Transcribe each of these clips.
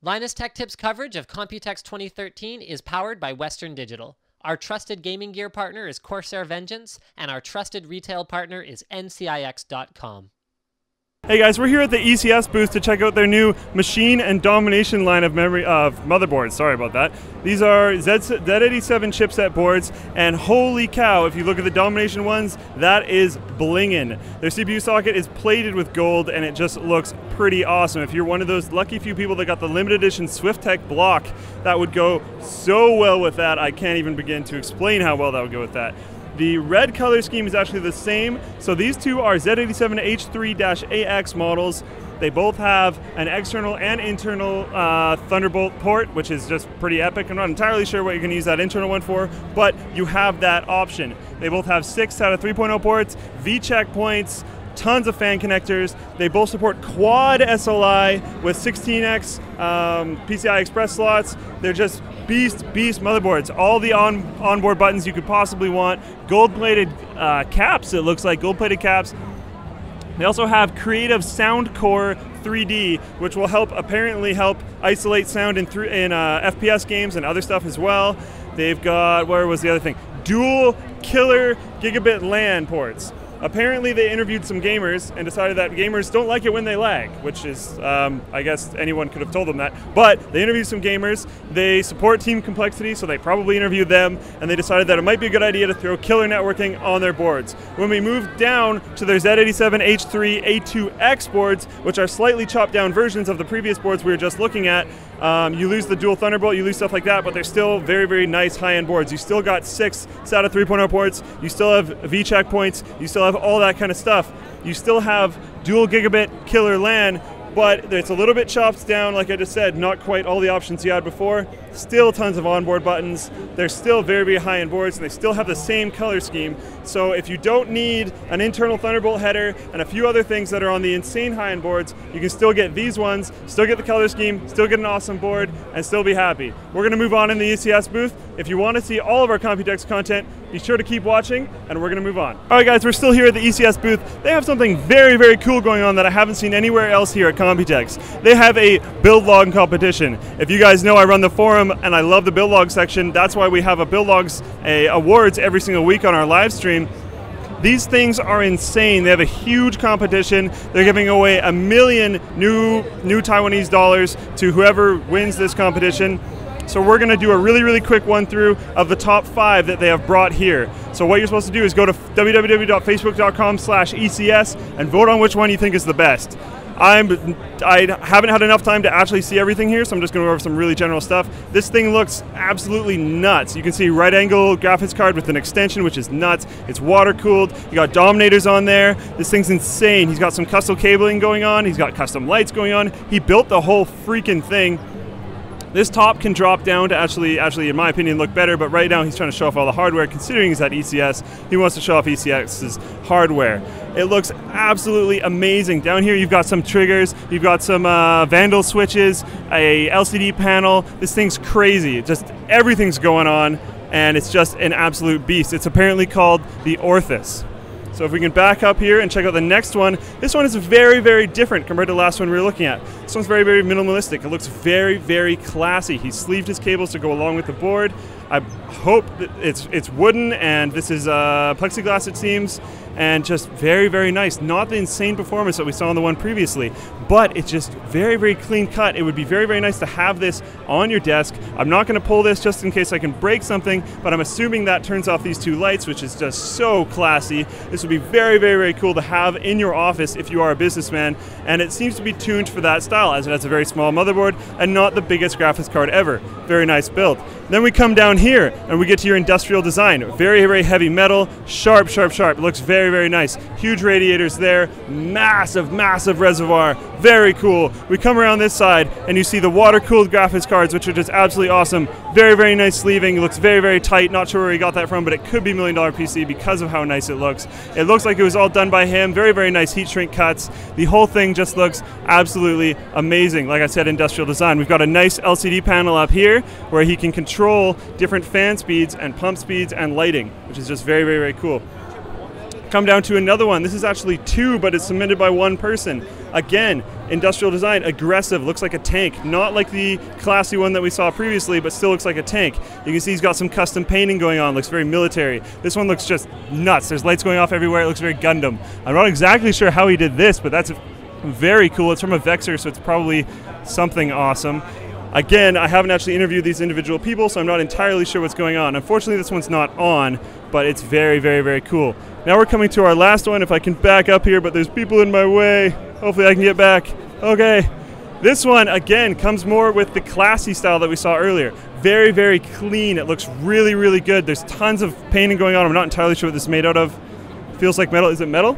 Linus Tech Tips coverage of Computex 2013 is powered by Western Digital. Our trusted gaming gear partner is Corsair Vengeance, and our trusted retail partner is ncix.com. Hey guys, we're here at the ECS booth to check out their new machine and domination line of motherboards. Sorry about that. These are Z87 chipset boards, and holy cow, if you look at the domination ones, that is blingin. Their CPU socket is plated with gold, and it just looks pretty awesome. If you're one of those lucky few people that got the limited edition SwiftTech block, that would go so well with that. I can't even begin to explain how well that would go with that. The red color scheme is actually the same, so these two are Z87h3-ax models. They both have an external and internal Thunderbolt port, which is just pretty epic. I'm not entirely sure what you're going to use that internal one for, but you have that option. They both have 6 SATA 3.0 ports, V-check points, tons of fan connectors. They both support quad SLI with 16x PCI Express slots. They're just beast motherboards. All the onboard buttons you could possibly want. Gold-plated caps, it looks like, gold-plated caps. They also have Creative Sound Core 3D, which will apparently help isolate sound in FPS games and other stuff as well. They've got, where was the other thing? Dual killer gigabit LAN ports. Apparently they interviewed some gamers and decided that gamers don't like it when they lag, which is, I guess anyone could have told them that. But they interviewed some gamers, they support team complexity, so they probably interviewed them, and they decided that it might be a good idea to throw killer networking on their boards. When we moved down to their Z87h3-a2x boards, which are slightly chopped down versions of the previous boards we were just looking at, you lose the dual Thunderbolt, you lose stuff like that, but they're still very, very nice high-end boards. You still got 6 SATA 3.0 ports, you still have V-check points, you still have all that kind of stuff. You still have dual gigabit killer LAN, but it's a little bit chopped down, like I just said, not quite all the options you had before. Still tons of onboard buttons. They're still very, very high-end boards, and they still have the same color scheme. So if you don't need an internal Thunderbolt header and a few other things that are on the insane high-end boards, you can still get these ones, still get the color scheme, still get an awesome board, and still be happy. We're going to move on in the ECS booth. If you want to see all of our Computex content, be sure to keep watching, and we're going to move on. All right, guys, we're still here at the ECS booth. They have something very, very cool going on that I haven't seen anywhere else here at Computex. They have a build log competition. If you guys know, I run the forum, and I love the build log section. That's why we have a build logs awards every single week on our live stream. These things are insane. They have a huge competition. They're giving away 1 million new Taiwanese dollars to whoever wins this competition. So we're going to do a really, really quick run through of the top 5 that they have brought here. So what you're supposed to do is go to www.facebook.com/ECS and vote on which one you think is the best. I haven't had enough time to actually see everything here, so I'm just going to go over some really general stuff. This thing looks absolutely nuts. You can see right angle graphics card with an extension, which is nuts. It's water cooled. You got dominators on there. This thing's insane. He's got some custom cabling going on. He's got custom lights going on. He built the whole freaking thing. This top can drop down to actually, in my opinion, look better, but right now he's trying to show off all the hardware. Considering he's at ECS, he wants to show off ECS's hardware. It looks absolutely amazing. Down here you've got some triggers, you've got some Vandal switches, a LCD panel. This thing's crazy. Just everything's going on, and it's just an absolute beast. It's apparently called the Orthus. So if we can back up here and check out the next one, this one is very, very different compared to the last one we were looking at. This one's very, very minimalistic. It looks very, very classy. He sleeved his cables to go along with the board. I hope that it's wooden, and this is plexiglass, it seems, and just very, very nice. Not the insane performance that we saw on the one previously, but it's just very, very clean cut. It would be very, very nice to have this on your desk. I'm not going to pull this just in case I can break something, but I'm assuming that turns off these 2 lights, which is just so classy. This would be very, very, very cool to have in your office if you are a businessman, and it seems to be tuned for that style, as it has a very small motherboard and not the biggest graphics card ever. Very nice build. Then we come down here and we get to your industrial design. Very, very heavy metal, sharp, sharp, sharp. It looks very, very nice. Huge radiators there, massive, massive reservoir. Very cool. We come around this side and you see the water-cooled graphics cards, which are just absolutely awesome. Very, very nice sleeving. It looks very, very tight. Not sure where he got that from, but it could be $1 million PC because of how nice it looks. It looks like it was all done by him. Very, very nice heat shrink cuts. The whole thing just looks absolutely amazing. Like I said, industrial design. We've got a nice LCD panel up here where he can control different fan speeds and pump speeds and lighting, which is just very, very, very cool. Come down to another one. This is actually 2, but it's submitted by 1 person. Again, industrial design, aggressive, looks like a tank. Not like the classy one that we saw previously, but still looks like a tank. You can see he's got some custom painting going on, looks very military. This one looks just nuts. There's lights going off everywhere, it looks very Gundam. I'm not exactly sure how he did this, but that's very cool. It's from a Vexer, so it's probably something awesome. Again, I haven't actually interviewed these individual people, so I'm not entirely sure what's going on. Unfortunately, this one's not on, but it's very, very, very cool. Now we're coming to our last one. If I can back up here, but there's people in my way. Hopefully I can get back. Okay. This one, again, comes more with the classy style that we saw earlier. Very, very clean. It looks really, really good. There's tons of painting going on. I'm not entirely sure what this is made out of. Feels like metal. Is it metal?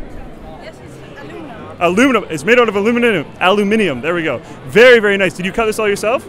Yes, it's aluminum. Aluminum. It's made out of aluminum. Aluminum. There we go. Very, very nice. Did you cut this all yourself?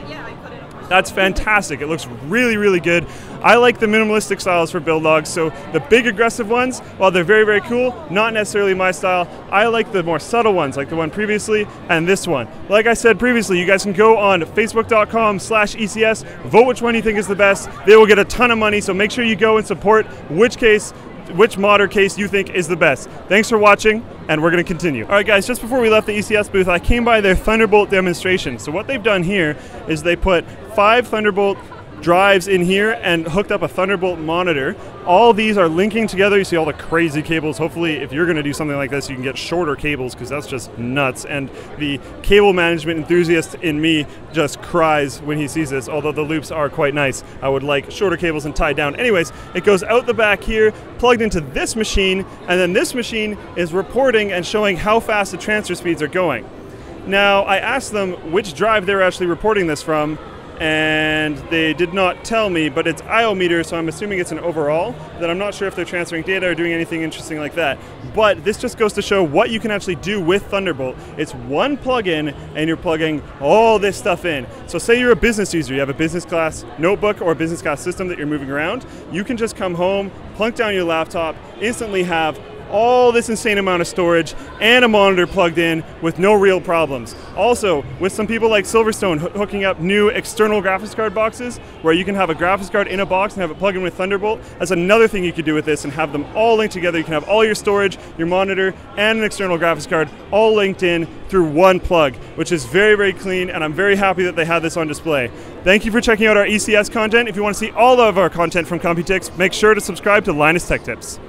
Yeah, I cut it. That's fantastic. It looks really, really good. I like the minimalistic styles for build logs, so the big aggressive ones, while they're very, very cool, not necessarily my style. I like the more subtle ones, like the one previously and this one. Like I said previously, you guys can go on facebook.com/ECS, vote which one you think is the best. They will get a ton of money, so make sure you go and support which modder case you think is the best. Thanks for watching, and we're going to continue. All right, guys, just before we left the ECS booth, I came by their Thunderbolt demonstration. So what they've done here is they put 5 Thunderbolt drives in here and hooked up a Thunderbolt monitor. All these are linking together. You see all the crazy cables. Hopefully, if you're going to do something like this, you can get shorter cables, because that's just nuts. And the cable management enthusiast in me just cries when he sees this, although the loops are quite nice. I would like shorter cables and tied down. Anyways, it goes out the back here, plugged into this machine, and then this machine is reporting and showing how fast the transfer speeds are going. Now, I asked them which drive they're actually reporting this from, and they did not tell me, but it's IO meter, so I'm assuming it's an overall. That I'm not sure if they're transferring data or doing anything interesting like that. But this just goes to show what you can actually do with Thunderbolt. It's one plug-in, and you're plugging all this stuff in. So say you're a business user, you have a business class notebook or a business class system that you're moving around, you can just come home, plunk down your laptop, instantly have all this insane amount of storage and a monitor plugged in with no real problems. Also, with some people like Silverstone hooking up new external graphics card boxes where you can have a graphics card in a box and have it plugged in with Thunderbolt, that's another thing you could do with this and have them all linked together. You can have all your storage, your monitor, and an external graphics card all linked in through one plug, which is very, very clean, and I'm very happy that they had this on display. Thank you for checking out our ECS content. If you want to see all of our content from Computex, make sure to subscribe to Linus Tech Tips.